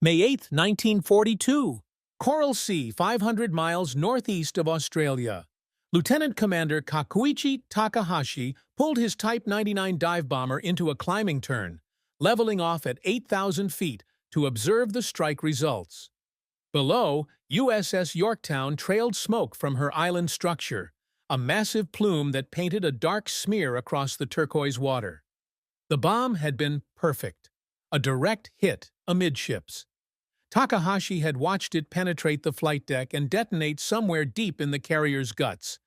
May 8, 1942. Coral Sea, 500 miles northeast of Australia. Lieutenant Commander Kakuichi Takahashi pulled his Type 99 dive bomber into a climbing turn, leveling off at 8,000 feet to observe the strike results. Below, USS Yorktown trailed smoke from her island structure, a massive plume that painted a dark smear across the turquoise water. The bomb had been perfect, a direct hit amidships. Takahashi had watched it penetrate the flight deck and detonate somewhere deep in the carrier's guts.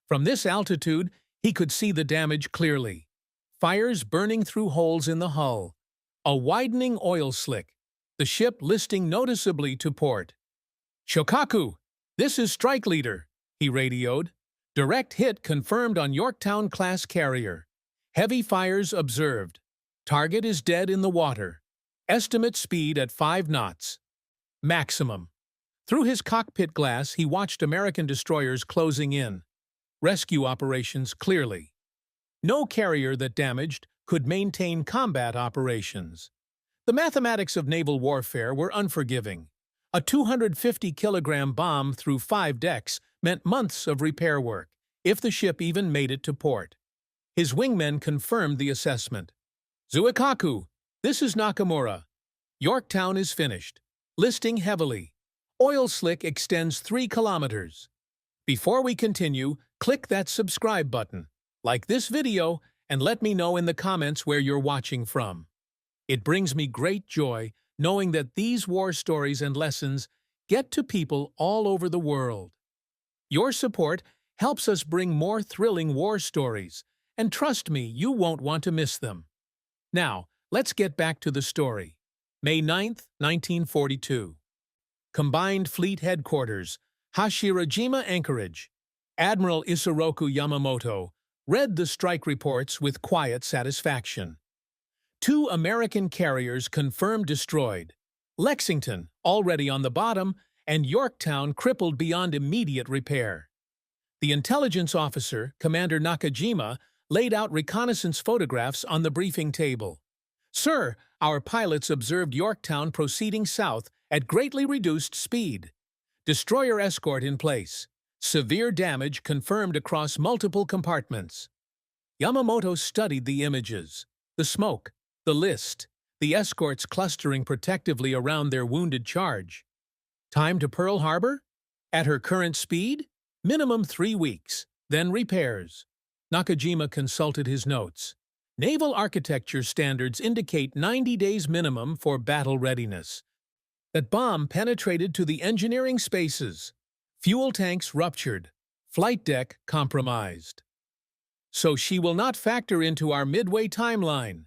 From this altitude, he could see the damage clearly. Fires burning through holes in the hull. A widening oil slick, the ship listing noticeably to port. "Shokaku, this is strike leader," he radioed. "Direct hit confirmed on Yorktown-class carrier. Heavy fires observed. Target is dead in the water. Estimate speed at 5 knots. Maximum." Through his cockpit glass, he watched American destroyers closing in. Rescue operations clearly. No carrier that damaged could maintain combat operations. The mathematics of naval warfare were unforgiving. A 250-kilogram bomb through 5 decks meant months of repair work, if the ship even made it to port. His wingmen confirmed the assessment. "Zuikaku, this is Nakamura. Yorktown is finished. Listing heavily. Oil slick extends 3 kilometers. Before we continue, click that subscribe button, like this video, and let me know in the comments where you're watching from. It brings me great joy knowing that these war stories and lessons get to people all over the world. Your support helps us bring more thrilling war stories, and trust me, you won't want to miss them. Now, let's get back to the story. May 9, 1942. Combined Fleet Headquarters, Hashirajima Anchorage. Admiral Isoroku Yamamoto read the strike reports with quiet satisfaction. 2 American carriers confirmed destroyed. Lexington, already on the bottom, and Yorktown crippled beyond immediate repair. The intelligence officer, Commander Nakajima, laid out reconnaissance photographs on the briefing table. "Sir, our pilots observed Yorktown proceeding south at greatly reduced speed. Destroyer escort in place. Severe damage confirmed across multiple compartments." Yamamoto studied the images. The smoke, the list, the escorts clustering protectively around their wounded charge. Time to Pearl Harbor? At her current speed? Minimum 3 weeks, then repairs. Nakajima consulted his notes. Naval architecture standards indicate 90 days minimum for battle readiness. That bomb penetrated to the engineering spaces. Fuel tanks ruptured. Flight deck compromised. "So she will not factor into our Midway timeline?"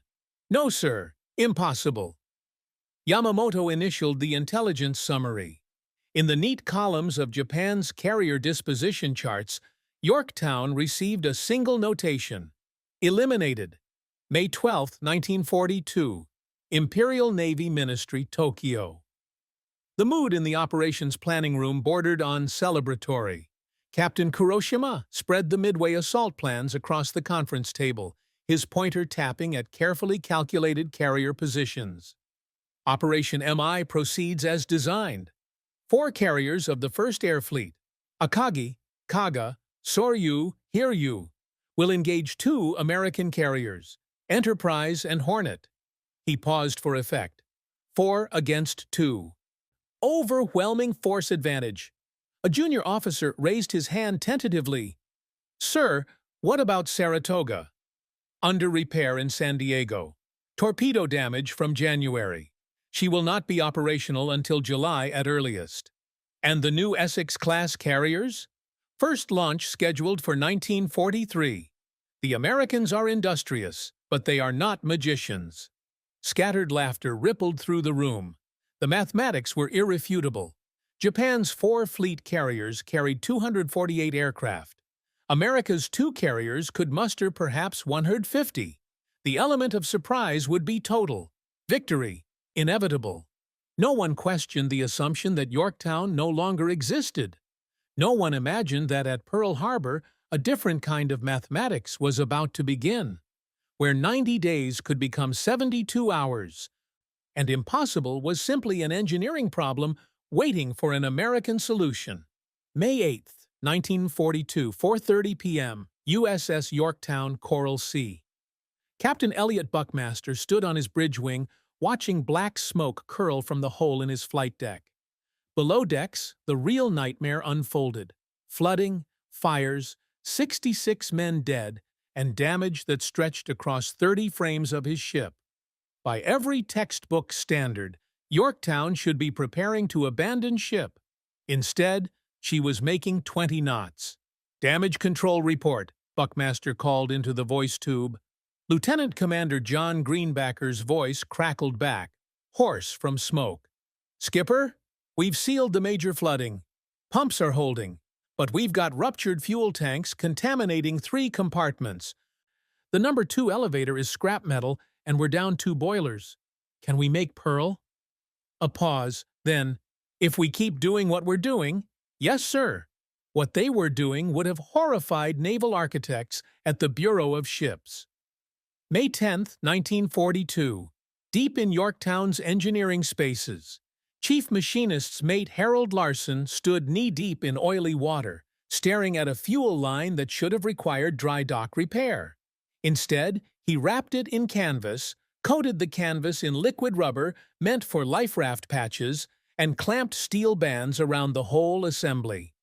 "No, sir. Impossible." Yamamoto initialed the intelligence summary. In the neat columns of Japan's carrier disposition charts, Yorktown received a single notation. Eliminated. May 12, 1942. Imperial Navy Ministry, Tokyo. The mood in the operations planning room bordered on celebratory. Captain Kuroshima spread the Midway assault plans across the conference table, his pointer tapping at carefully calculated carrier positions. Operation MI proceeds as designed. 4 carriers of the 1st Air Fleet, Akagi, Kaga, Soryu, Hiryu, will engage 2 American carriers, Enterprise and Hornet. He paused for effect. 4 against 2. Overwhelming force advantage. A junior officer raised his hand tentatively. "Sir, what about Saratoga?" "Under repair in San Diego. Torpedo damage from January. She will not be operational until July at earliest." "And the new Essex-class carriers?" "First launch scheduled for 1943. The Americans are industrious, but they are not magicians." Scattered laughter rippled through the room. The mathematics were irrefutable. Japan's 4 fleet carriers carried 248 aircraft. America's 2 carriers could muster perhaps 150. The element of surprise would be total. Victory, inevitable. No one questioned the assumption that Yorktown no longer existed. No one imagined that at Pearl Harbor a different kind of mathematics was about to begin, where 90 days could become 72 hours, and impossible was simply an engineering problem waiting for an American solution. May 8, 1942, 4:30 p.m., USS Yorktown, Coral Sea. Captain Elliot Buckmaster stood on his bridge wing, watching black smoke curl from the hole in his flight deck. Below decks, the real nightmare unfolded. Flooding, fires, 66 men dead, and damage that stretched across 30 frames of his ship. By every textbook standard, Yorktown should be preparing to abandon ship. Instead, she was making 20 knots. "Damage control report," Buckmaster called into the voice tube. Lieutenant Commander John Greenbacker's voice crackled back, hoarse from smoke. "Skipper, we've sealed the major flooding. Pumps are holding, but we've got ruptured fuel tanks contaminating 3 compartments. The number 2 elevator is scrap metal, and we're down 2 boilers. Can we make Pearl?" A pause, then, "If we keep doing what we're doing, yes, sir." What they were doing would have horrified naval architects at the Bureau of Ships. May 10, 1942. Deep in Yorktown's engineering spaces, Chief Machinist's mate Harold Larson stood knee-deep in oily water, staring at a fuel line that should have required dry dock repair. Instead, he wrapped it in canvas, coated the canvas in liquid rubber meant for life raft patches, and clamped steel bands around the whole assembly.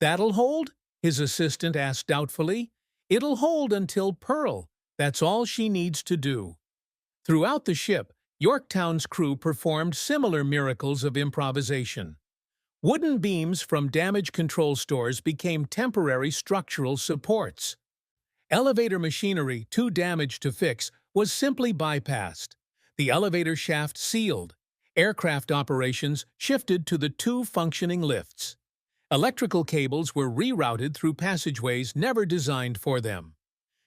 "That'll hold?" his assistant asked doubtfully. "It'll hold until Pearl. That's all she needs to do." Throughout the ship, Yorktown's crew performed similar miracles of improvisation. Wooden beams from damage control stores became temporary structural supports. Elevator machinery, too damaged to fix, was simply bypassed. The elevator shaft sealed. Aircraft operations shifted to the 2 functioning lifts. Electrical cables were rerouted through passageways never designed for them.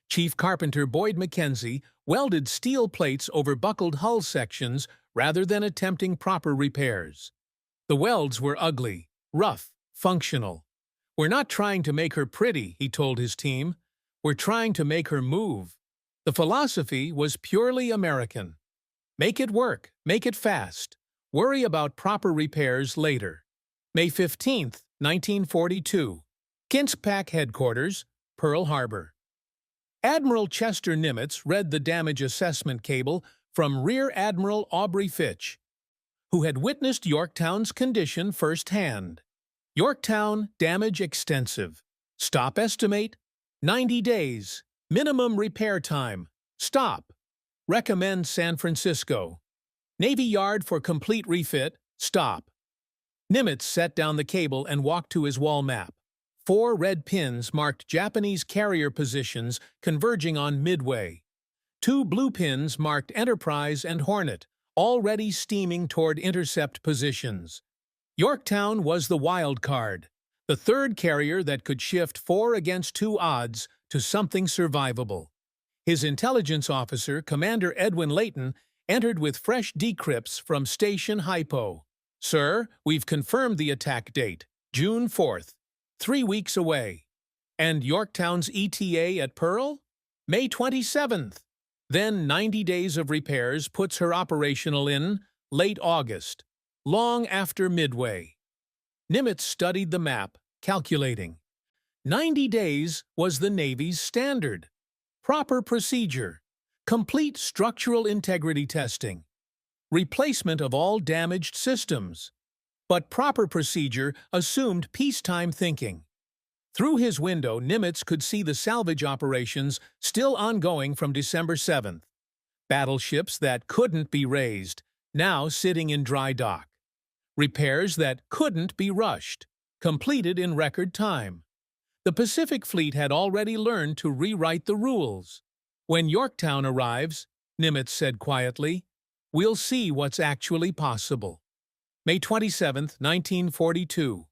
Chief Carpenter Boyd Mackenzie welded steel plates over buckled hull sections rather than attempting proper repairs. The welds were ugly, rough, functional. "We're not trying to make her pretty," he told his team. "We're trying to make her move." The philosophy was purely American. Make it work, make it fast. Worry about proper repairs later. May 15, 1942. Kinskpak Headquarters, Pearl Harbor. Admiral Chester Nimitz read the damage assessment cable from Rear Admiral Aubrey Fitch, who had witnessed Yorktown's condition firsthand. "Yorktown, damage extensive. Stop estimate, 90 days. Minimum repair time. Stop. Recommend San Francisco. Navy Yard for complete refit. Stop." Nimitz set down the cable and walked to his wall map. 4 red pins marked Japanese carrier positions converging on Midway. 2 blue pins marked Enterprise and Hornet, already steaming toward intercept positions. Yorktown was the wild card, the 3rd carrier that could shift 4 against 2 odds to something survivable. His intelligence officer, Commander Edwin Layton, entered with fresh decrypts from Station Hypo. "Sir, we've confirmed the attack date, June 4th. 3 weeks away. And Yorktown's ETA at Pearl? May 27th. Then 90 days of repairs puts her operational in late August, long after Midway." Nimitz studied the map, calculating. 90 days was the Navy's standard. Proper procedure, complete structural integrity testing, replacement of all damaged systems. But proper procedure assumed peacetime thinking. Through his window, Nimitz could see the salvage operations still ongoing from December 7th. Battleships that couldn't be raised, now sitting in dry dock. Repairs that couldn't be rushed, completed in record time. The Pacific Fleet had already learned to rewrite the rules. "When Yorktown arrives," Nimitz said quietly, "we'll see what's actually possible." May 27, 1942.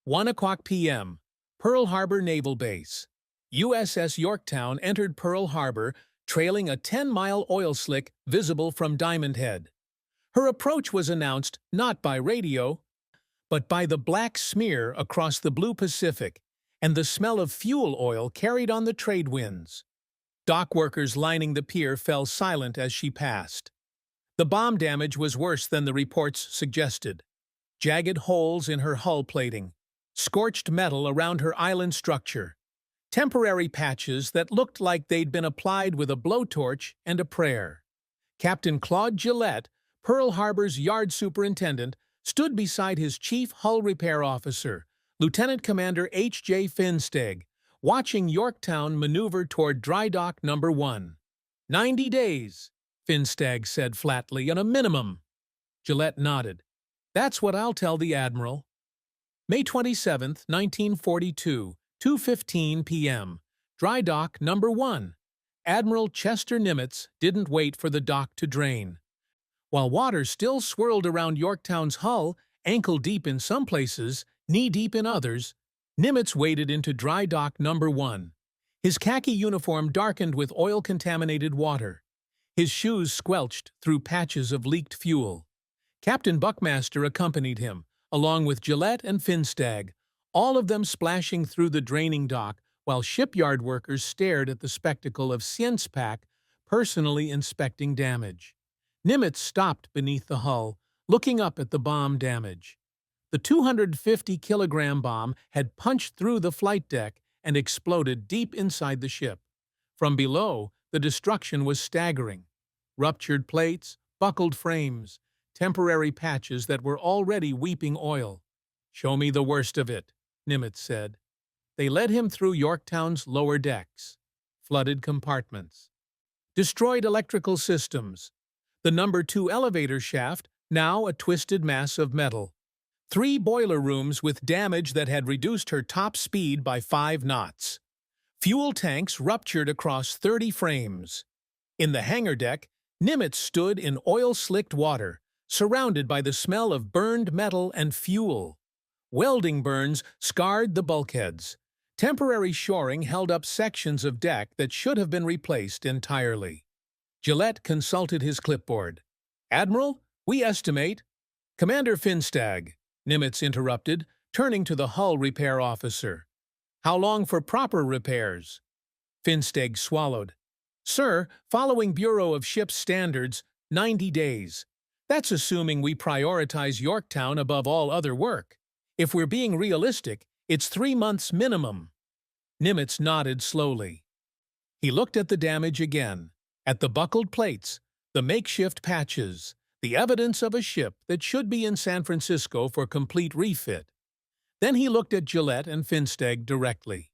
1:00 p.m. Pearl Harbor Naval Base. USS Yorktown entered Pearl Harbor, trailing a 10-mile oil slick visible from Diamond Head. Her approach was announced not by radio, but by the black smear across the blue Pacific and the smell of fuel oil carried on the trade winds. Dock workers lining the pier fell silent as she passed. The bomb damage was worse than the reports suggested. Jagged holes in her hull plating, scorched metal around her island structure, temporary patches that looked like they'd been applied with a blowtorch and a prayer. Captain Claude Gillette, Pearl Harbor's yard superintendent, stood beside his chief hull repair officer, Lieutenant Commander H.J. Finsteg, watching Yorktown maneuver toward dry dock number 1. 90 days, Finsteg said flatly, on a minimum. Gillette nodded. That's what I'll tell the Admiral. May 27, 1942, 2:15 p.m. Dry dock number 1. Admiral Chester Nimitz didn't wait for the dock to drain. While water still swirled around Yorktown's hull, ankle-deep in some places, knee-deep in others, Nimitz waded into dry dock number 1. His khaki uniform darkened with oil-contaminated water. His shoes squelched through patches of leaked fuel. Captain Buckmaster accompanied him, along with Gillette and Finstag, all of them splashing through the draining dock while shipyard workers stared at the spectacle of Cienspak personally inspecting damage. Nimitz stopped beneath the hull, looking up at the bomb damage. The 250-kilogram bomb had punched through the flight deck and exploded deep inside the ship. From below, the destruction was staggering. Ruptured plates, buckled frames, temporary patches that were already weeping oil. "Show me the worst of it," Nimitz said. They led him through Yorktown's lower decks. Flooded compartments. Destroyed electrical systems. The number 2 elevator shaft, now a twisted mass of metal. 3 boiler rooms with damage that had reduced her top speed by 5 knots. Fuel tanks ruptured across 30 frames. In the hangar deck, Nimitz stood in oil-slicked water, surrounded by the smell of burned metal and fuel. Welding burns scarred the bulkheads. Temporary shoring held up sections of deck that should have been replaced entirely. Gillette consulted his clipboard. "Admiral, we estimate—" "Commander Finstag," Nimitz interrupted, turning to the hull repair officer. "How long for proper repairs?" Finstag swallowed. "Sir, following Bureau of Ships standards, 90 days. That's assuming we prioritize Yorktown above all other work. If we're being realistic, it's 3 months minimum." Nimitz nodded slowly. He looked at the damage again, at the buckled plates, the makeshift patches, the evidence of a ship that should be in San Francisco for complete refit. Then he looked at Gillette and Finsteg directly.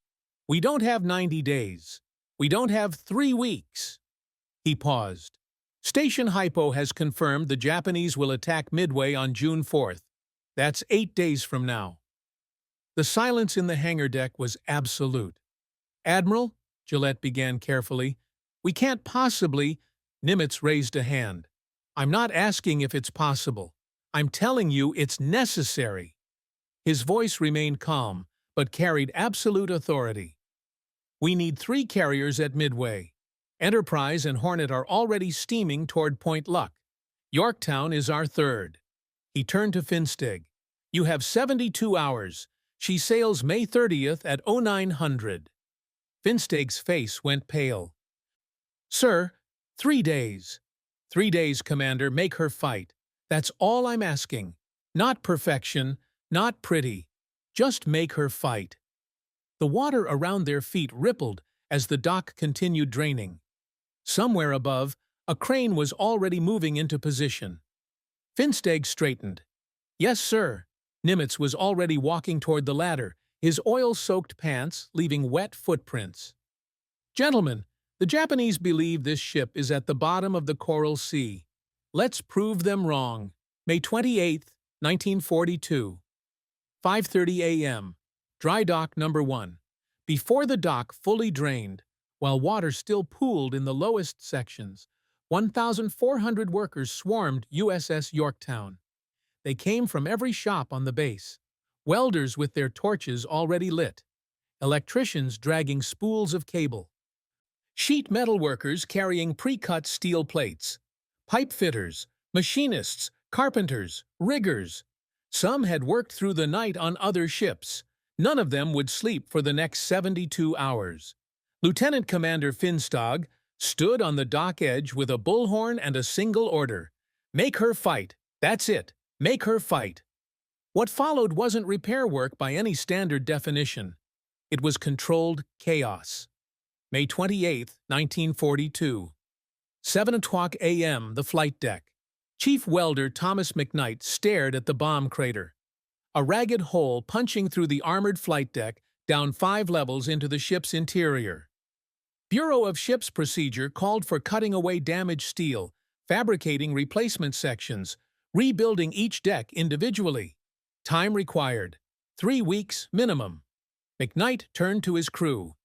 "We don't have 90 days. We don't have 3 weeks." He paused. "Station Hypo has confirmed the Japanese will attack Midway on June 4th. That's 8 days from now." The silence in the hangar deck was absolute. "Admiral," Gillette began carefully, "we can't possibly—" Nimitz raised a hand. "I'm not asking if it's possible. I'm telling you it's necessary." His voice remained calm, but carried absolute authority. "We need 3 carriers at Midway. Enterprise and Hornet are already steaming toward Point Luck. Yorktown is our 3rd. He turned to Finsteg. "You have 72 hours. She sails May 30th at 0900. Finsteg's face went pale. "Sir, 3 days. 3 days, Commander, make her fight. That's all I'm asking. Not perfection, not pretty. Just make her fight." The water around their feet rippled as the dock continued draining. Somewhere above, a crane was already moving into position. Finsteg straightened. "Yes, sir." Nimitz was already walking toward the ladder, his oil-soaked pants leaving wet footprints. "Gentlemen, the Japanese believe this ship is at the bottom of the Coral Sea. Let's prove them wrong." May 28, 1942. 5:30 a.m. Dry dock number 1. Before the dock fully drained, while water still pooled in the lowest sections, 1,400 workers swarmed USS Yorktown. They came from every shop on the base, welders with their torches already lit, electricians dragging spools of cable, sheet metal workers carrying pre-cut steel plates, pipe fitters, machinists, carpenters, riggers. Some had worked through the night on other ships. None of them would sleep for the next 72 hours. Lieutenant Commander Finstag stood on the dock edge with a bullhorn and a single order: Make her fight. That's it. Make her fight. What followed wasn't repair work by any standard definition. It was controlled chaos. May 28, 1942. 7 o'clock a.m., the flight deck. Chief welder Thomas McKnight stared at the bomb crater. A ragged hole punching through the armored flight deck down 5 levels into the ship's interior. Bureau of Ships procedure called for cutting away damaged steel, fabricating replacement sections, rebuilding each deck individually. Time required: 3 weeks minimum. McKnight turned to his crew.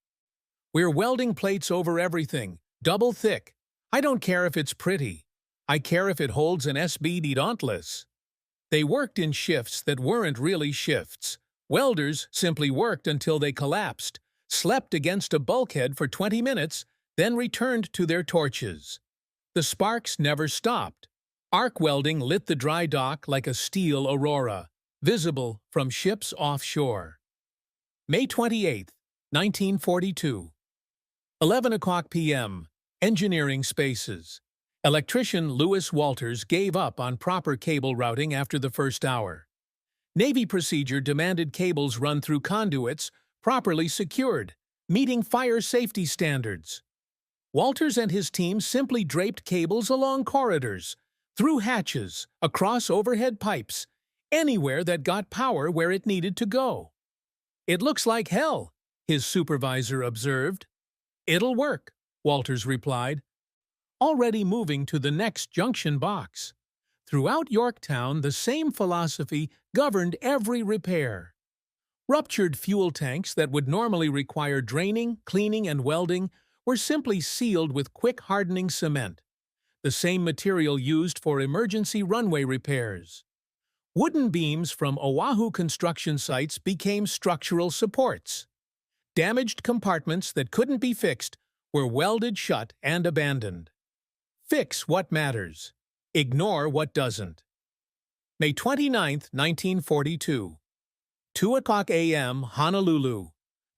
"We're welding plates over everything, double thick. I don't care if it's pretty. I care if it holds an SBD Dauntless." They worked in shifts that weren't really shifts. Welders simply worked until they collapsed, slept against a bulkhead for 20 minutes, then returned to their torches. The sparks never stopped. Arc welding lit the dry dock like a steel aurora, visible from ships offshore. May 28, 1942. 11 o'clock p.m. Engineering spaces. Electrician Lewis Walters gave up on proper cable routing after the first hour. Navy procedure demanded cables run through conduits, properly secured, meeting fire safety standards. Walters and his team simply draped cables along corridors, through hatches, across overhead pipes, anywhere that got power where it needed to go. "It looks like hell," his supervisor observed. "It'll work," Walters replied, already moving to the next junction box. Throughout Yorktown, the same philosophy governed every repair. Ruptured fuel tanks that would normally require draining, cleaning, and welding were simply sealed with quick-hardening cement, the same material used for emergency runway repairs. Wooden beams from Oahu construction sites became structural supports. Damaged compartments that couldn't be fixed were welded shut and abandoned. Fix what matters. Ignore what doesn't. May 29, 1942. 2 o'clock a.m. Honolulu.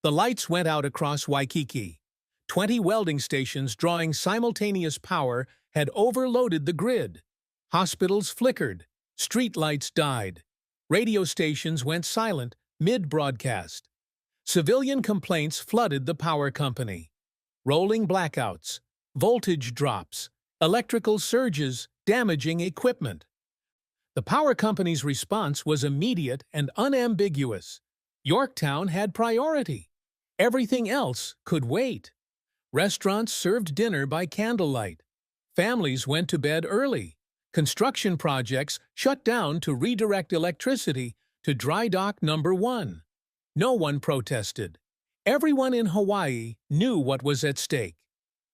The lights went out across Waikiki. 20 welding stations drawing simultaneous power had overloaded the grid. Hospitals flickered. Street lights died. Radio stations went silent mid-broadcast. Civilian complaints flooded the power company. Rolling blackouts, voltage drops, electrical surges damaging equipment. The power company's response was immediate and unambiguous. Yorktown had priority. Everything else could wait. Restaurants served dinner by candlelight. Families went to bed early. Construction projects shut down to redirect electricity to dry dock number 1. No one protested. Everyone in Hawaii knew what was at stake.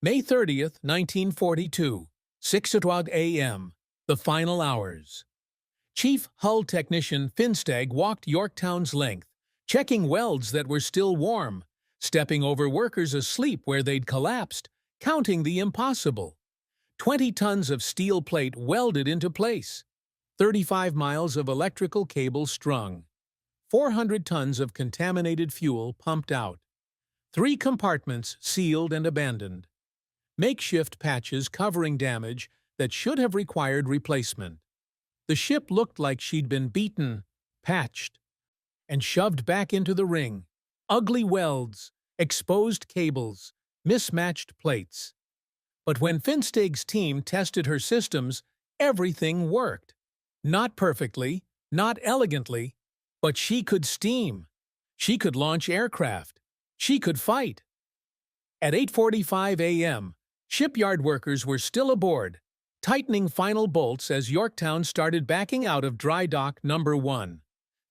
May 30, 1942, 6 o'clock a.m., the final hours. Chief hull technician Finstag walked Yorktown's length, checking welds that were still warm, stepping over workers asleep where they'd collapsed, counting the impossible. 20 tons of steel plate welded into place, 35 miles of electrical cable strung, 400 tons of contaminated fuel pumped out, 3 compartments sealed and abandoned, makeshift patches covering damage that should have required replacement. The ship looked like she'd been beaten, patched, and shoved back into the ring. Ugly welds, exposed cables, mismatched plates. But when Finstag's team tested her systems, everything worked. Not perfectly, not elegantly, but she could steam. She could launch aircraft. She could fight. At 8:45 a.m., shipyard workers were still aboard, tightening final bolts as Yorktown started backing out of dry dock number 1.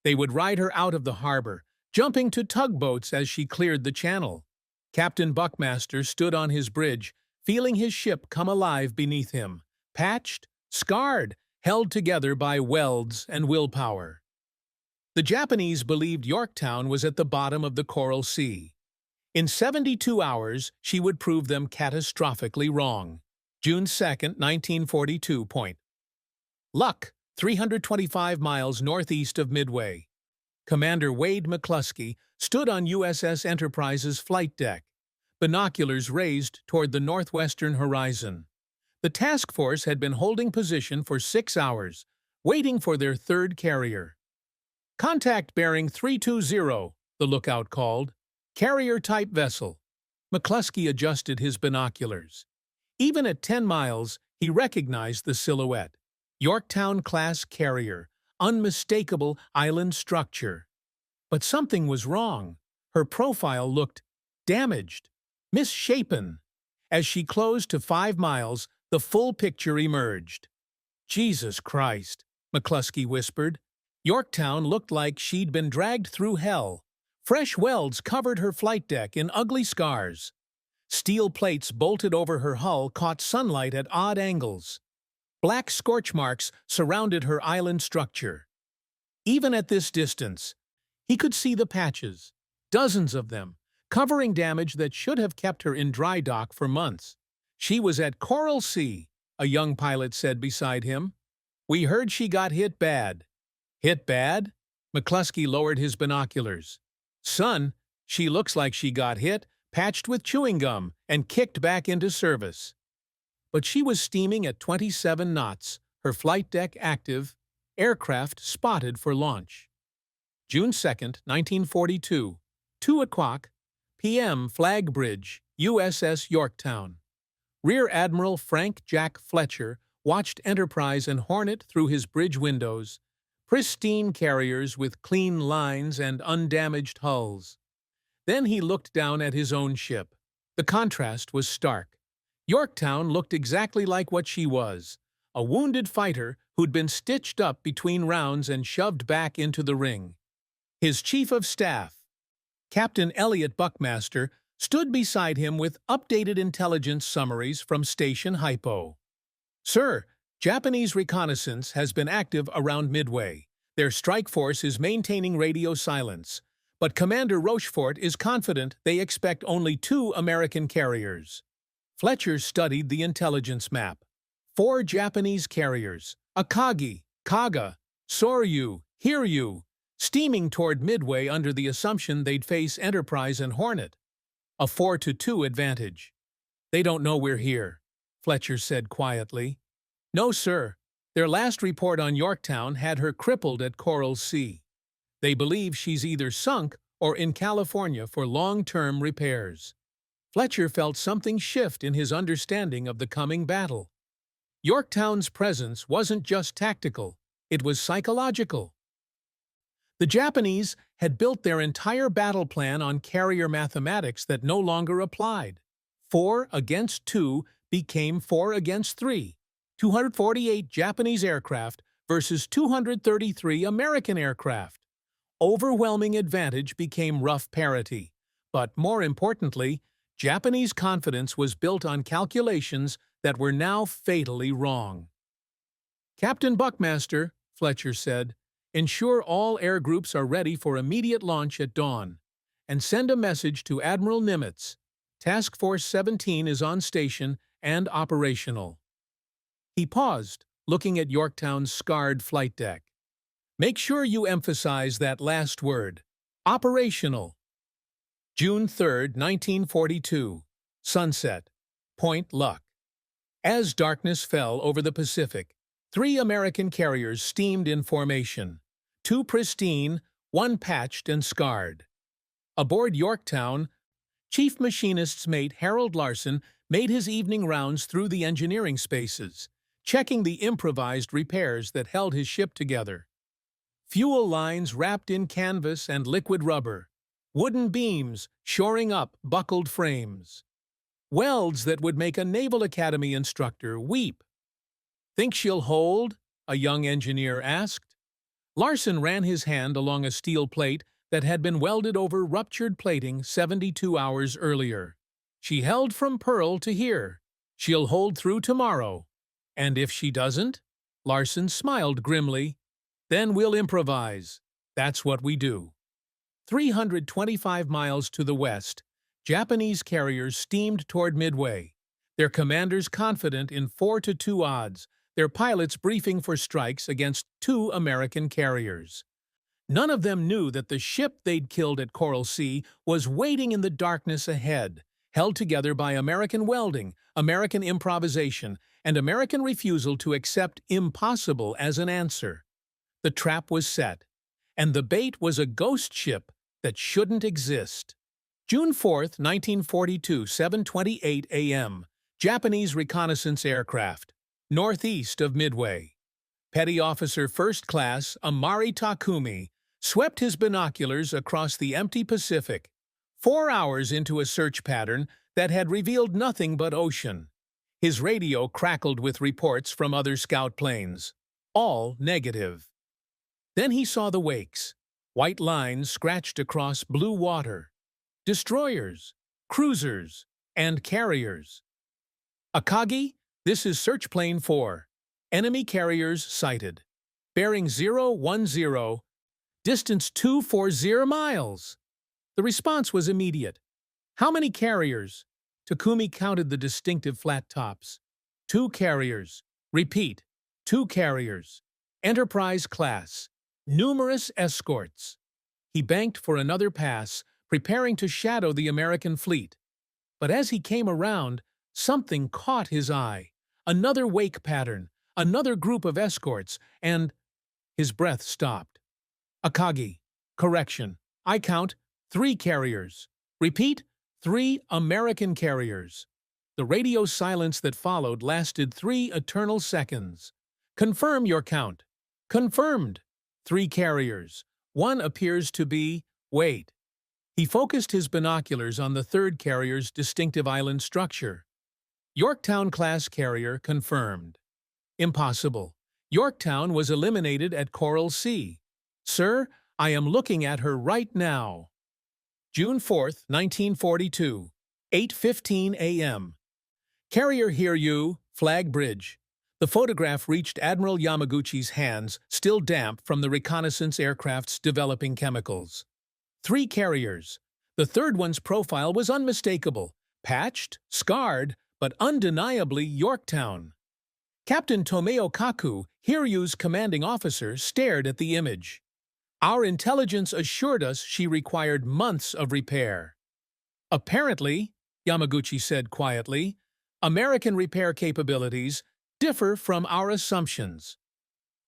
They would ride her out of the harbor, jumping to tugboats as she cleared the channel. Captain Buckmaster stood on his bridge, feeling his ship come alive beneath him, patched, scarred, held together by welds and willpower. The Japanese believed Yorktown was at the bottom of the Coral Sea. In 72 hours, she would prove them catastrophically wrong. June 2, 1942. Luck, 325 miles northeast of Midway. Commander Wade McCluskey stood on USS Enterprise's flight deck, binoculars raised toward the northwestern horizon. The task force had been holding position for 6 hours, waiting for their third carrier. "Contact bearing 320, the lookout called. Carrier-type vessel." McCluskey adjusted his binoculars. Even at 10 miles, he recognized the silhouette. Yorktown-class carrier, unmistakable island structure. But something was wrong. Her profile looked damaged, misshapen. As she closed to 5 miles, the full picture emerged. "Jesus Christ," McCluskey whispered. Yorktown looked like she'd been dragged through hell. Fresh welds covered her flight deck in ugly scars. Steel plates bolted over her hull caught sunlight at odd angles. Black scorch marks surrounded her island structure. Even at this distance, he could see the patches, dozens of them, covering damage that should have kept her in dry dock for months. "She was at Coral Sea," a young pilot said beside him. "We heard she got hit bad." "Hit bad?" McCluskey lowered his binoculars. "Son, she looks like she got hit, patched with chewing gum, and kicked back into service." But she was steaming at 27 knots, her flight deck active, aircraft spotted for launch. June 2, 1942, 2 o'clock p.m. Flag Bridge, USS Yorktown. Rear Admiral Frank Jack Fletcher watched Enterprise and Hornet through his bridge windows, pristine carriers with clean lines and undamaged hulls. Then he looked down at his own ship. The contrast was stark. Yorktown looked exactly like what she was, a wounded fighter who'd been stitched up between rounds and shoved back into the ring. His chief of staff, Captain Elliot Buckmaster, stood beside him with updated intelligence summaries from Station Hypo. "Sir, Japanese reconnaissance has been active around Midway. Their strike force is maintaining radio silence, but Commander Rochefort is confident they expect only 2 American carriers." Fletcher studied the intelligence map. 4 Japanese carriers, Akagi, Kaga, Soryu, Hiryu, steaming toward Midway under the assumption they'd face Enterprise and Hornet. A 4-2 advantage. "They don't know we're here," Fletcher said quietly. "No, sir. Their last report on Yorktown had her crippled at Coral Sea. They believe she's either sunk or in California for long-term repairs." Fletcher felt something shift in his understanding of the coming battle. Yorktown's presence wasn't just tactical, it was psychological. The Japanese had built their entire battle plan on carrier mathematics that no longer applied. 4 against 2 became 4 against 3. 248 Japanese aircraft versus 233 American aircraft. Overwhelming advantage became rough parity. But more importantly, Japanese confidence was built on calculations that were now fatally wrong. "Captain Buckmaster," Fletcher said, "ensure all air groups are ready for immediate launch at dawn, and send a message to Admiral Nimitz. Task Force 17 is on station and operational." He paused, looking at Yorktown's scarred flight deck. "Make sure you emphasize that last word, operational." June 3, 1942. Sunset. Point Luck. As darkness fell over the Pacific, 3 American carriers steamed in formation, 2 pristine, 1 patched and scarred. Aboard Yorktown, Chief Machinist's mate Harold Larson made his evening rounds through the engineering spaces, checking the improvised repairs that held his ship together. Fuel lines wrapped in canvas and liquid rubber, wooden beams shoring up buckled frames, welds that would make a Naval Academy instructor weep. "Think she'll hold?" a young engineer asked. Larson ran his hand along a steel plate that had been welded over ruptured plating 72 hours earlier. "She held from Pearl to here. She'll hold through tomorrow." "And if she doesn't?" Larson smiled grimly. "Then we'll improvise. That's what we do." 325 miles to the west, Japanese carriers steamed toward Midway, their commanders confident in 4-2 odds, their pilots briefing for strikes against 2 American carriers. None of them knew that the ship they'd killed at Coral Sea was waiting in the darkness ahead, held together by American welding, American improvisation, and American refusal to accept impossible as an answer. The trap was set, and the bait was a ghost ship that shouldn't exist. June 4, 1942, 7:28 a.m. Japanese reconnaissance aircraft, northeast of Midway. Petty Officer First Class Amari Takumi swept his binoculars across the empty Pacific, 4 hours into a search pattern that had revealed nothing but ocean. His radio crackled with reports from other scout planes, all negative. Then he saw the wakes, white lines scratched across blue water. Destroyers, cruisers, and carriers. Akagi, this is Search Plane 4. Enemy carriers sighted. Bearing 010, distance 240 miles. The response was immediate. How many carriers? Takumi counted the distinctive flat tops. 2 carriers. Repeat, 2 carriers. Enterprise class. Numerous escorts. He banked for another pass, preparing to shadow the American fleet. But as he came around, something caught his eye. Another wake pattern, another group of escorts, and his breath stopped. Akagi. Correction. I count 3 carriers. Repeat, 3 American carriers. The radio silence that followed lasted 3 eternal seconds. Confirm your count. Confirmed. 3 carriers. 1 appears to be, wait. He focused his binoculars on the 3rd carrier's distinctive island structure. Yorktown-class carrier confirmed. Impossible. Yorktown was eliminated at Coral Sea. Sir, I am looking at her right now. June 4, 1942, 8:15 a.m. Carrier hear you, Flag Bridge. The photograph reached Admiral Yamaguchi's hands, still damp from the reconnaissance aircraft's developing chemicals. 3 carriers. The 3rd one's profile was unmistakable, patched, scarred, but undeniably Yorktown. Captain Tomeo Kaku, Hiryu's commanding officer, stared at the image. Our intelligence assured us she required months of repair. Apparently, Yamaguchi said quietly, American repair capabilities differ from our assumptions.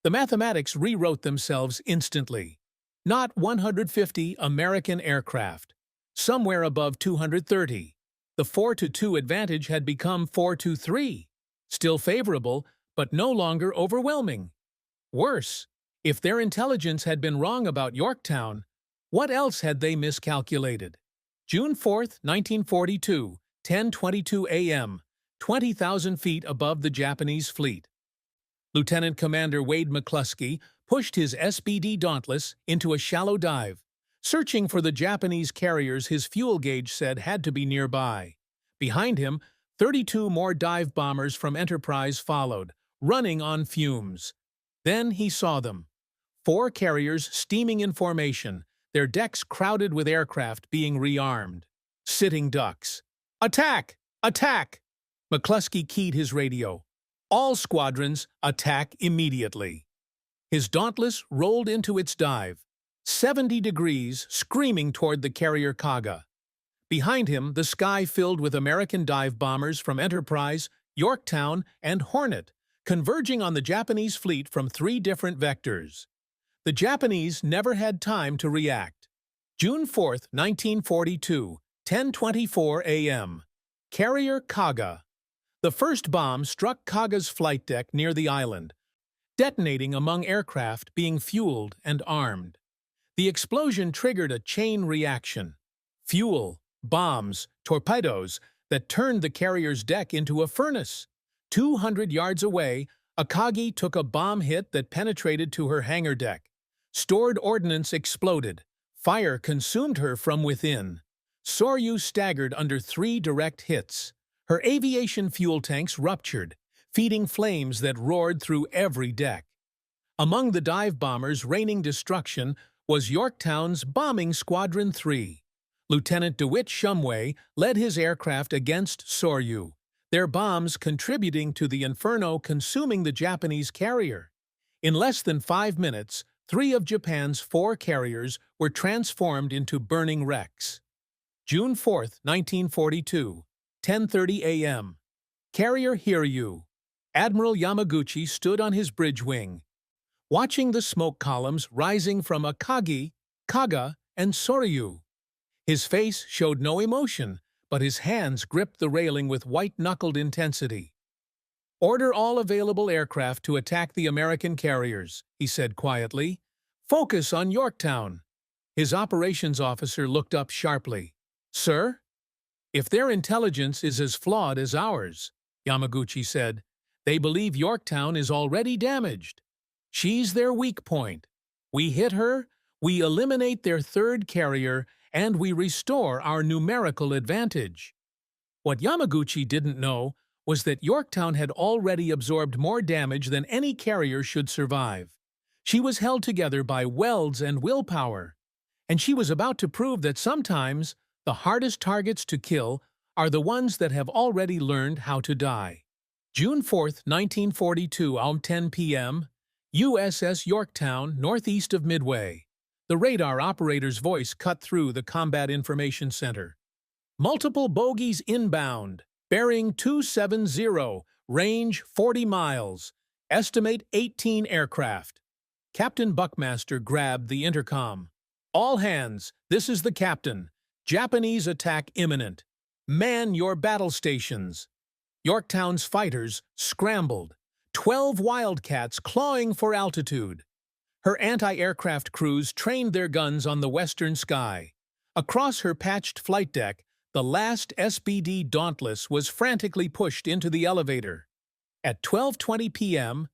The mathematics rewrote themselves instantly. Not 150 American aircraft, somewhere above 230. The 4-2 advantage had become 4-3, still favorable, but no longer overwhelming. Worse, if their intelligence had been wrong about Yorktown, what else had they miscalculated? June 4, 1942, 10:22 a.m., 20,000 feet above the Japanese fleet. Lieutenant Commander Wade McCluskey pushed his SBD Dauntless into a shallow dive, searching for the Japanese carriers his fuel gauge said had to be nearby. Behind him, 32 more dive bombers from Enterprise followed, running on fumes. Then he saw them. 4 carriers steaming in formation, their decks crowded with aircraft being rearmed. Sitting ducks. Attack! Attack! McCluskey keyed his radio. All squadrons, attack immediately. His Dauntless rolled into its dive, 70 degrees, screaming toward the carrier Kaga. Behind him, the sky filled with American dive bombers from Enterprise, Yorktown, and Hornet, converging on the Japanese fleet from 3 different vectors. The Japanese never had time to react. June 4, 1942, 10:24 a.m. Carrier Kaga. The first bomb struck Kaga's flight deck near the island, detonating among aircraft being fueled and armed. The explosion triggered a chain reaction. Fuel, bombs, torpedoes that turned the carrier's deck into a furnace. 200 yards away, Akagi took a bomb hit that penetrated to her hangar deck. Stored ordnance exploded. Fire consumed her from within. Soryu staggered under 3 direct hits. Her aviation fuel tanks ruptured, feeding flames that roared through every deck. Among the dive bombers raining destruction was Yorktown's Bombing Squadron 3. Lieutenant DeWitt Shumway led his aircraft against Soryu, their bombs contributing to the inferno consuming the Japanese carrier. In less than 5 minutes, 3 of Japan's 4 carriers were transformed into burning wrecks. June 4, 1942, 10:30 a.m. Carrier Hiryu. Admiral Yamaguchi stood on his bridge wing, watching the smoke columns rising from Akagi, Kaga, and Soryu. His face showed no emotion, but his hands gripped the railing with white-knuckled intensity. "Order all available aircraft to attack the American carriers," he said quietly. "Focus on Yorktown." His operations officer looked up sharply. "Sir?" "If their intelligence is as flawed as ours," Yamaguchi said, "they believe Yorktown is already damaged. She's their weak point. We hit her, we eliminate their third carrier, and we restore our numerical advantage." What Yamaguchi didn't know was that Yorktown had already absorbed more damage than any carrier should survive. She was held together by welds and willpower, and she was about to prove that sometimes the hardest targets to kill are the ones that have already learned how to die. June 4, 1942, 10 p.m., USS Yorktown, northeast of Midway. The radar operator's voice cut through the Combat Information Center. "Multiple bogies inbound. Bearing 270. Range 40 miles. Estimate 18 aircraft." Captain Buckmaster grabbed the intercom. "All hands, this is the captain. Japanese attack imminent. Man your battle stations." Yorktown's fighters scrambled, 12 Wildcats clawing for altitude. Her anti-aircraft crews trained their guns on the western sky. Across her patched flight deck, the last SBD Dauntless was frantically pushed into the elevator. At 12:20 p.m.,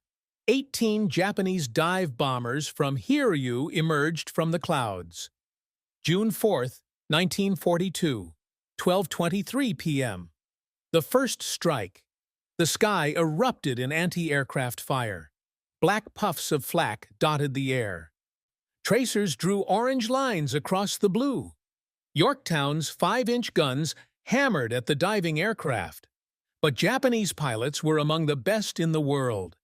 18 Japanese dive bombers from Hiryu emerged from the clouds. June 4, 1942, 12:23 p.m. The first strike. The sky erupted in anti-aircraft fire. Black puffs of flak dotted the air. Tracers drew orange lines across the blue. Yorktown's 5-inch guns hammered at the diving aircraft. But Japanese pilots were among the best in the world.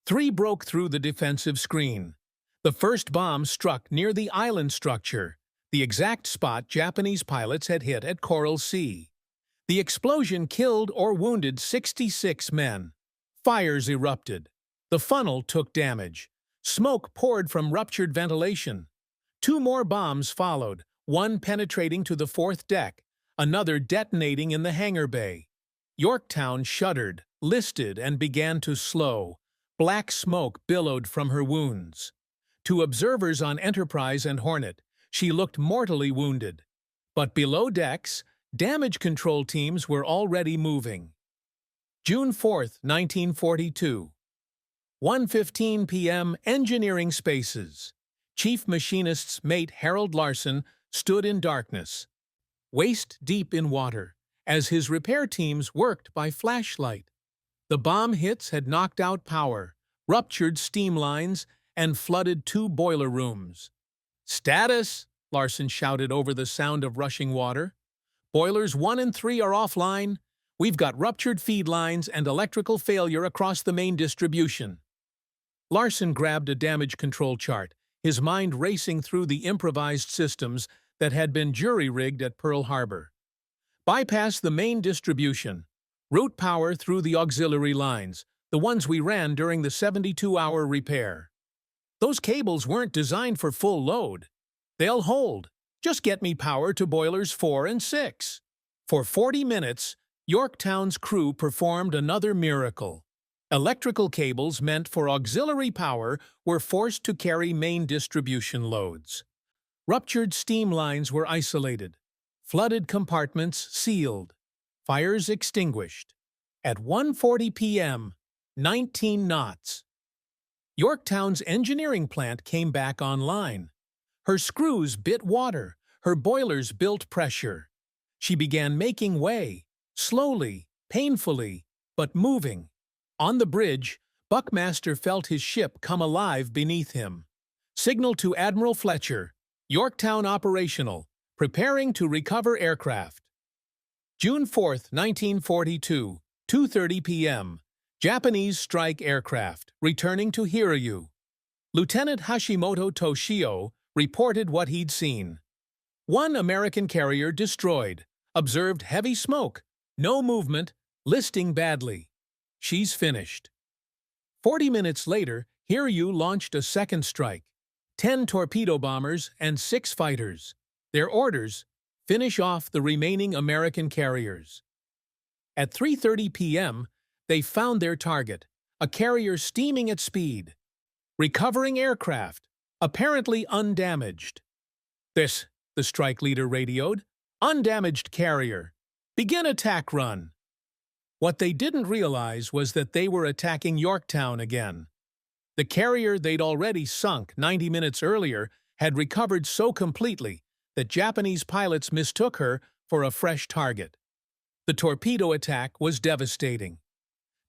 3 broke through the defensive screen. The first bomb struck near the island structure, the exact spot Japanese pilots had hit at Coral Sea. The explosion killed or wounded 66 men. Fires erupted. The funnel took damage. Smoke poured from ruptured ventilation. 2 more bombs followed, one penetrating to the 4th deck, another detonating in the hangar bay. Yorktown shuddered, listed, and began to slow. Black smoke billowed from her wounds. To observers on Enterprise and Hornet, she looked mortally wounded. But below decks, damage control teams were already moving. June 4, 1942. 1:15 p.m. Engineering Spaces. Chief Machinist's mate Harold Larson stood in darkness, waist-deep in water, as his repair teams worked by flashlight. The bomb hits had knocked out power, ruptured steam lines, and flooded 2 boiler rooms. "Status!" Larson shouted over the sound of rushing water. "Boilers 1 and 3 are offline. We've got ruptured feed lines and electrical failure across the main distribution." Larson grabbed a damage control chart, his mind racing through the improvised systems that had been jury-rigged at Pearl Harbor. Bypass the main distribution. Route power through the auxiliary lines, the ones we ran during the 72-hour repair. Those cables weren't designed for full load. They'll hold. Just get me power to boilers 4 and 6. For 40 minutes, Yorktown's crew performed another miracle. Electrical cables meant for auxiliary power were forced to carry main distribution loads. Ruptured steam lines were isolated. Flooded compartments sealed. Fires extinguished. At 1:40 p.m., 19 knots. Yorktown's engineering plant came back online. Her screws bit water. Her boilers built pressure. She began making way, slowly, painfully, but moving. On the bridge, Buckmaster felt his ship come alive beneath him. Signal to Admiral Fletcher, Yorktown operational, preparing to recover aircraft. June 4, 1942, 2:30 p.m. Japanese strike aircraft, returning to Hiryu. Lieutenant Hashimoto Toshio reported what he'd seen. 1 American carrier destroyed. Observed heavy smoke. No movement. Listing badly. She's finished. 40 minutes later, Hiryu launched a second strike. 10 torpedo bombers and 6 fighters. Their orders: finish off the remaining American carriers. At 3:30 p.m., they found their target, a carrier steaming at speed. Recovering aircraft, apparently undamaged. "This," the strike leader radioed, "undamaged carrier. Begin attack run." What they didn't realize was that they were attacking Yorktown again. The carrier they'd already sunk 90 minutes earlier had recovered so completely that Japanese pilots mistook her for a fresh target. The torpedo attack was devastating.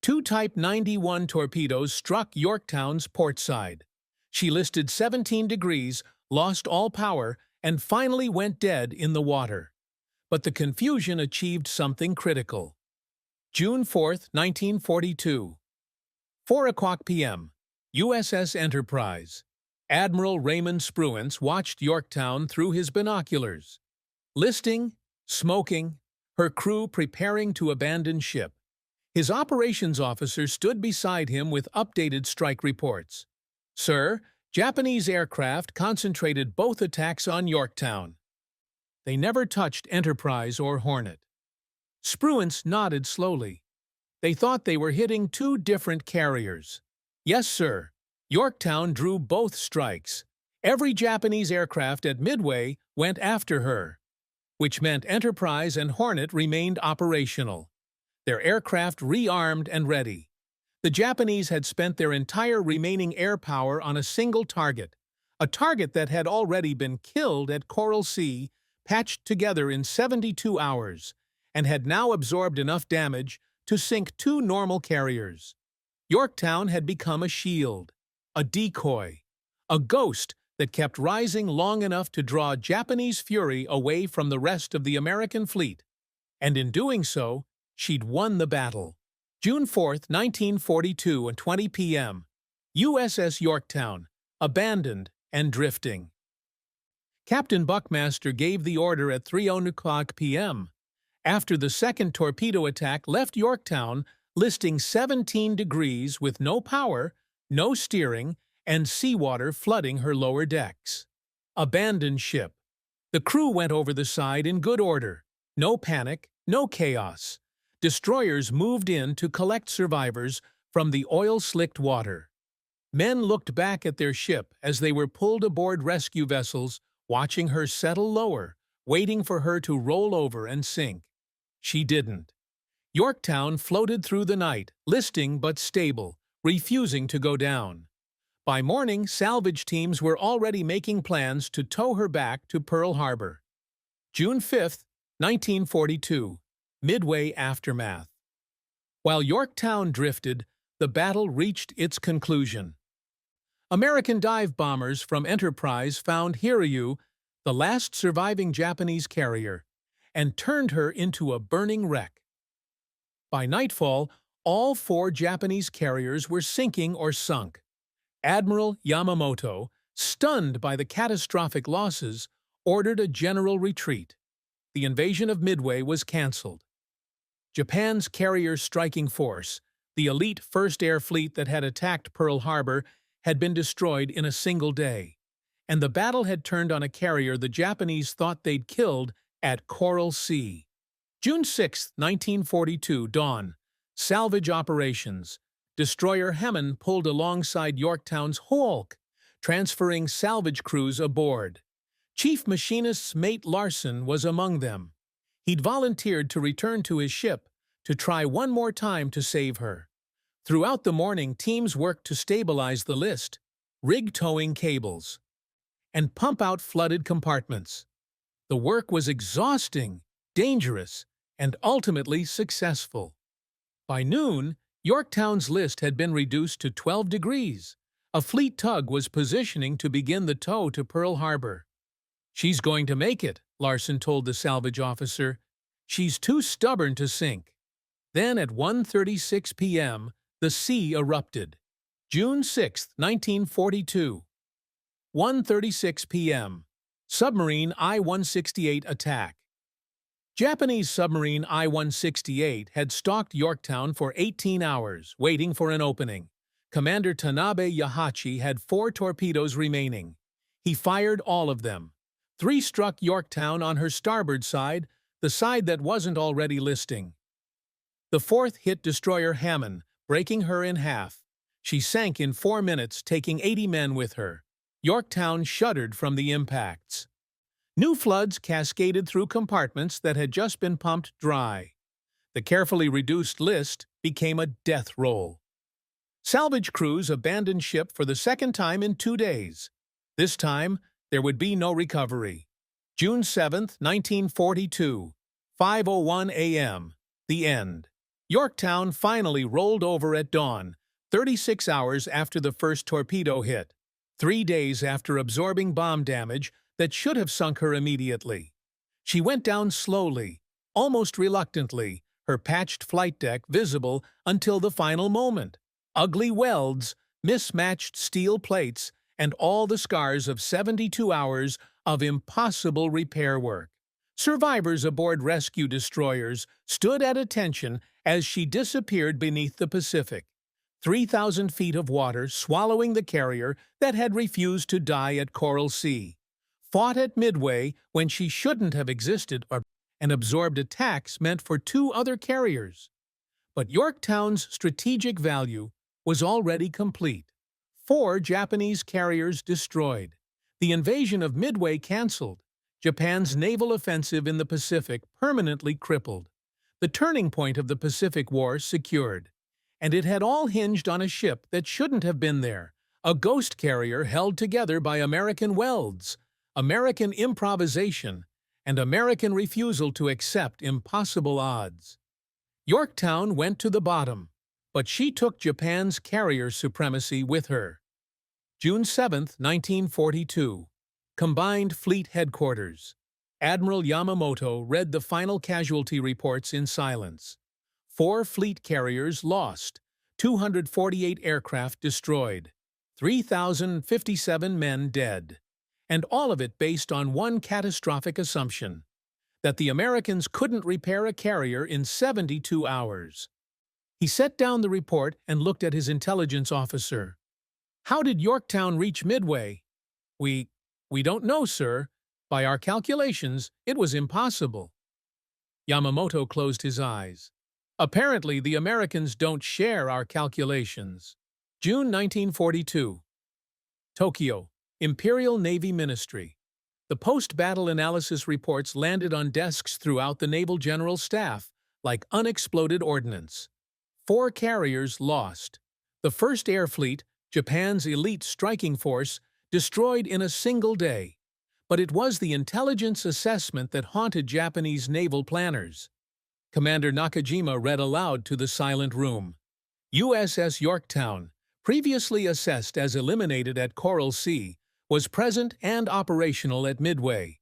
2 Type 91 torpedoes struck Yorktown's port side. She listed 17 degrees, lost all power, and finally went dead in the water. But the confusion achieved something critical. June 4, 1942. 4 o'clock p.m. USS Enterprise. Admiral Raymond Spruance watched Yorktown through his binoculars. Listing, smoking, her crew preparing to abandon ship. His operations officer stood beside him with updated strike reports. "Sir, Japanese aircraft concentrated both attacks on Yorktown. They never touched Enterprise or Hornet." Spruance nodded slowly. "They thought they were hitting 2 different carriers." "Yes, sir. Yorktown drew both strikes. Every Japanese aircraft at Midway went after her, which meant Enterprise and Hornet remained operational. Their aircraft rearmed and ready. The Japanese had spent their entire remaining air power on a single target, a target that had already been killed at Coral Sea, patched together in 72 hours, and had now absorbed enough damage to sink 2 normal carriers. Yorktown had become a shield, a decoy, a ghost that kept rising long enough to draw Japanese fury away from the rest of the American fleet. And in doing so, she'd won the battle. June 4, 1942 at 20 p.m. USS Yorktown, abandoned and drifting. Captain Buckmaster gave the order at 3:00 p.m. after the second torpedo attack left Yorktown listing 17 degrees with no power, no steering, and seawater flooding her lower decks. Abandoned ship. The crew went over the side in good order. No panic, no chaos. Destroyers moved in to collect survivors from the oil-slicked water. Men looked back at their ship as they were pulled aboard rescue vessels, watching her settle lower, waiting for her to roll over and sink. She didn't. Yorktown floated through the night, listing but stable, refusing to go down. By morning, salvage teams were already making plans to tow her back to Pearl Harbor. June 5, 1942. Midway aftermath. While Yorktown drifted, the battle reached its conclusion. American dive bombers from Enterprise found Hiryu, the last surviving Japanese carrier, and turned her into a burning wreck. By nightfall, all 4 Japanese carriers were sinking or sunk. Admiral Yamamoto, stunned by the catastrophic losses, ordered a general retreat. The invasion of Midway was cancelled. Japan's carrier striking force, the elite First Air Fleet that had attacked Pearl Harbor, had been destroyed in a single day, and the battle had turned on a carrier the Japanese thought they'd killed at Coral Sea. June 6, 1942, dawn. Salvage operations. Destroyer Hemmen pulled alongside Yorktown's hulk, transferring salvage crews aboard. Chief Machinist's mate Larson was among them. He'd volunteered to return to his ship to try one more time to save her. Throughout the morning, teams worked to stabilize the list, rig towing cables, and pump out flooded compartments. The work was exhausting, dangerous, and ultimately successful. By noon, Yorktown's list had been reduced to 12 degrees. A fleet tug was positioning to begin the tow to Pearl Harbor. "She's going to make it," Larson told the salvage officer. "She's too stubborn to sink." Then at 1:36 p.m., the sea erupted. June 6, 1942. 1:36 p.m. Submarine I-168 attack. Japanese submarine I-168 had stalked Yorktown for 18 hours, waiting for an opening. Commander Tanabe Yahachi had 4 torpedoes remaining. He fired all of them. 3 struck Yorktown on her starboard side, the side that wasn't already listing. The 4th hit destroyer Hammond, breaking her in half. She sank in 4 minutes, taking 80 men with her. Yorktown shuddered from the impacts. New floods cascaded through compartments that had just been pumped dry. The carefully reduced list became a death roll. Salvage crews abandoned ship for the 2nd time in 2 days. This time, there would be no recovery. June 7, 1942, 5:01 a.m. The end. Yorktown finally rolled over at dawn, 36 hours after the first torpedo hit, 3 days after absorbing bomb damage that should have sunk her immediately. She went down slowly, almost reluctantly, her patched flight deck visible until the final moment. Ugly welds, mismatched steel plates, and all the scars of 72 hours of impossible repair work. Survivors aboard rescue destroyers stood at attention as she disappeared beneath the Pacific. 3,000 feet of water swallowing the carrier that had refused to die at Coral Sea. Fought at Midway when she shouldn't have existed, and absorbed attacks meant for 2 other carriers. But Yorktown's strategic value was already complete. 4 Japanese carriers destroyed. The invasion of Midway cancelled. Japan's naval offensive in the Pacific permanently crippled. The turning point of the Pacific War secured. And it had all hinged on a ship that shouldn't have been there, a ghost carrier held together by American welds, American improvisation, and American refusal to accept impossible odds. Yorktown went to the bottom, but she took Japan's carrier supremacy with her. June 7, 1942. Combined Fleet Headquarters. Admiral Yamamoto read the final casualty reports in silence. 4 fleet carriers lost, 248 aircraft destroyed, 3,057 men dead. And all of it based on one catastrophic assumption: that the Americans couldn't repair a carrier in 72 hours. He set down the report and looked at his intelligence officer. "How did Yorktown reach Midway?" We don't know, sir. By our calculations, it was impossible." Yamamoto closed his eyes. "Apparently, the Americans don't share our calculations." June 1942. Tokyo, Imperial Navy Ministry. The post-battle analysis reports landed on desks throughout the Naval General Staff like unexploded ordnance. 4 carriers lost. The 1st Air Fleet, Japan's elite striking force, destroyed in a single day. But it was the intelligence assessment that haunted Japanese naval planners. Commander Nakajima read aloud to the silent room. USS Yorktown, previously assessed as eliminated at Coral Sea, was present and operational at Midway.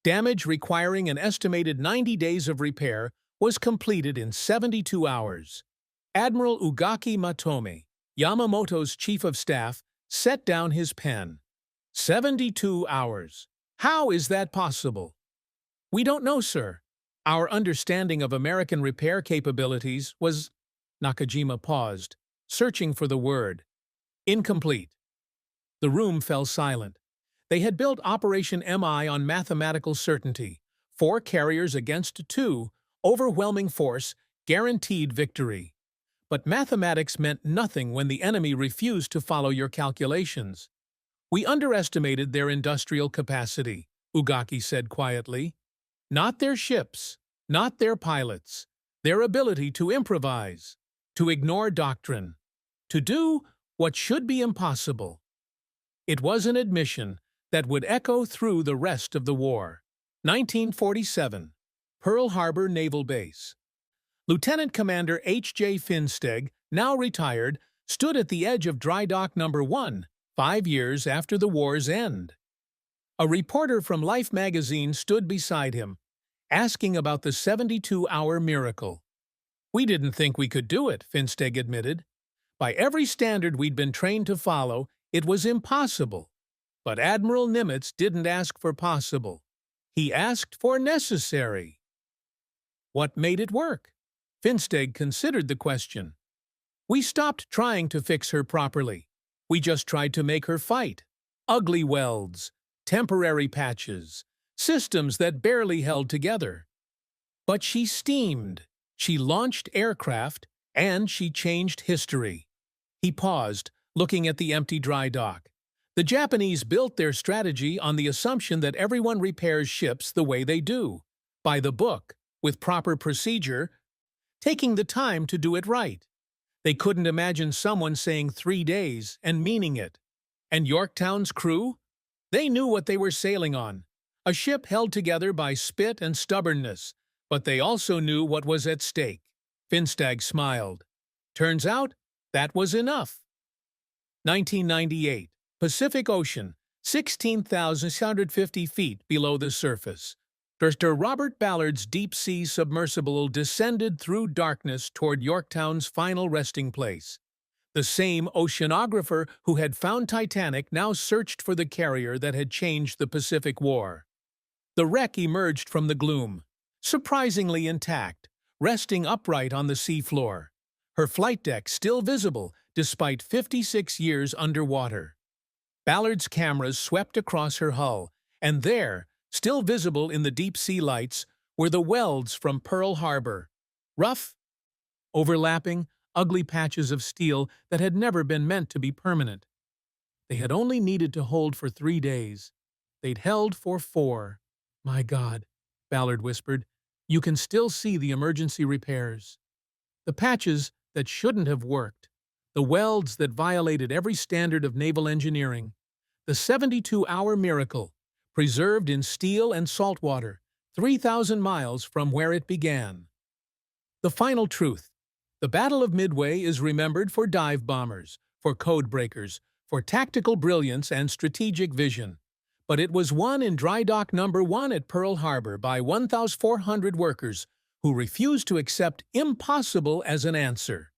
Damage requiring an estimated 90 days of repair was completed in 72 hours. Admiral Ugaki Matome, Yamamoto's chief of staff, set down his pen. 72 hours. How is that possible? "We don't know, sir. Our understanding of American repair capabilities was—" Nakajima paused, searching for the word. "Incomplete." The room fell silent. They had built Operation MI on mathematical certainty. 4 carriers against 2, overwhelming force, guaranteed victory. But mathematics meant nothing when the enemy refused to follow your calculations. "We underestimated their industrial capacity," Ugaki said quietly. "Not their ships, not their pilots, their ability to improvise, to ignore doctrine, to do what should be impossible." It was an admission that would echo through the rest of the war. 1947. Pearl Harbor Naval Base. Lieutenant Commander H.J. Finsteg, now retired, stood at the edge of Dry Dock No. 1, 5 years after the war's end. A reporter from Life magazine stood beside him, asking about the 72-hour miracle. "We didn't think we could do it," Finsteg admitted. "By every standard we'd been trained to follow, it was impossible. But Admiral Nimitz didn't ask for possible. He asked for necessary." What made it work? Finsteg considered the question. We stopped trying to fix her properly. We just tried to make her fight. Ugly welds, temporary patches, systems that barely held together. But she steamed, she launched aircraft, and she changed history. He paused, looking at the empty dry dock. The Japanese built their strategy on the assumption that everyone repairs ships the way they do, by the book, with proper procedure, taking the time to do it right. They couldn't imagine someone saying 3 days and meaning it. And Yorktown's crew? They knew what they were sailing on. A ship held together by spit and stubbornness, but they also knew what was at stake. Finstag smiled. Turns out, that was enough. 1998. Pacific Ocean, 16,650 feet below the surface. Dr. Robert Ballard's deep-sea submersible descended through darkness toward Yorktown's final resting place. The same oceanographer who had found Titanic now searched for the carrier that had changed the Pacific War. The wreck emerged from the gloom, surprisingly intact, resting upright on the seafloor. Her flight deck still visible, despite 56 years underwater. Ballard's cameras swept across her hull, and there, still visible in the deep-sea lights, were the welds from Pearl Harbor. Rough, overlapping, ugly patches of steel that had never been meant to be permanent. They had only needed to hold for 3 days. They'd held for 4. "My God," Ballard whispered, "you can still see the emergency repairs. The patches that shouldn't have worked. The welds that violated every standard of naval engineering. The 72-hour miracle, preserved in steel and salt water, 3,000 miles from where it began." The final truth. The Battle of Midway is remembered for dive bombers, for code breakers, for tactical brilliance and strategic vision. But it was won in Dry Dock Number 1 at Pearl Harbor by 1,400 workers who refused to accept impossible as an answer.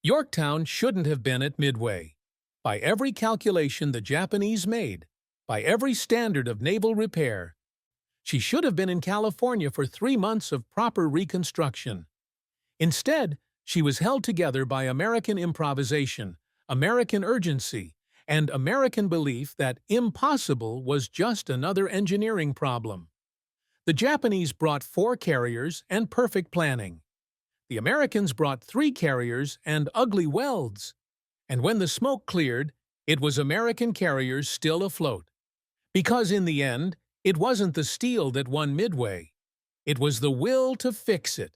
Yorktown shouldn't have been at Midway. By every calculation the Japanese made, by every standard of naval repair, she should have been in California for 3 months of proper reconstruction. Instead, she was held together by American improvisation, American urgency, and American belief that impossible was just another engineering problem. The Japanese brought 4 carriers and perfect planning. The Americans brought 3 carriers and ugly welds. And when the smoke cleared, it was American carriers still afloat. Because in the end, it wasn't the steel that won Midway. It was the will to fix it.